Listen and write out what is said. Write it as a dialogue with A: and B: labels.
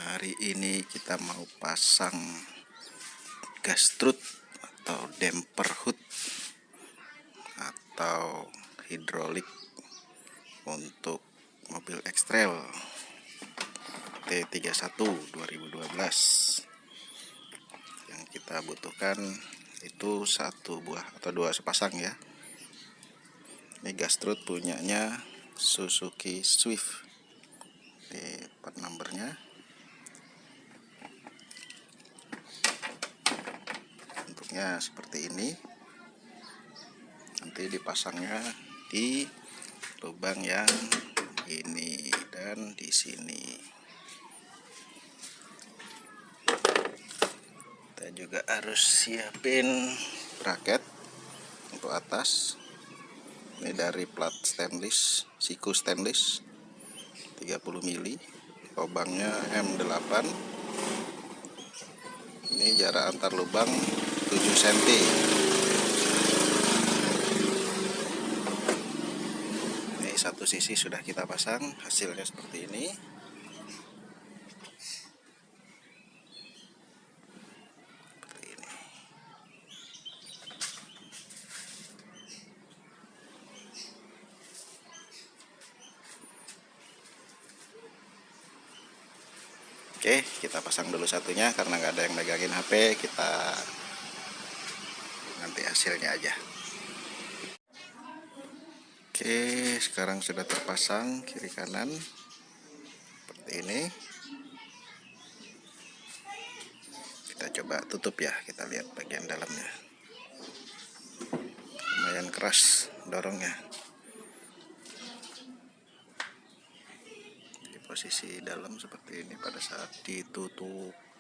A: Hari ini kita mau pasang gas strut atau damper hood atau hidrolik untuk mobil X-Trail T31 2012. Yang kita butuhkan itu satu buah atau dua sepasang ya. Ini gas strut punyanya Suzuki Swift. Ini part numbernya. Bentuknya seperti ini. Nanti dipasangnya di lubang yang ini dan di sini. Kita juga harus siapin bracket untuk atas. Ini dari plat stainless, siku stainless 30 mili. Lubangnya M8. Ini jarak antar lubang 7 cm. Ini satu sisi sudah kita pasang, hasilnya seperti ini. Oke, kita pasang dulu satunya karena nggak ada yang megangin HP. Kita nanti hasilnya aja. Oke, sekarang sudah terpasang kiri kanan seperti ini. Kita coba tutup ya, kita lihat bagian dalamnya. Lumayan keras dorongnya. Di posisi dalam seperti ini pada saat ditutup.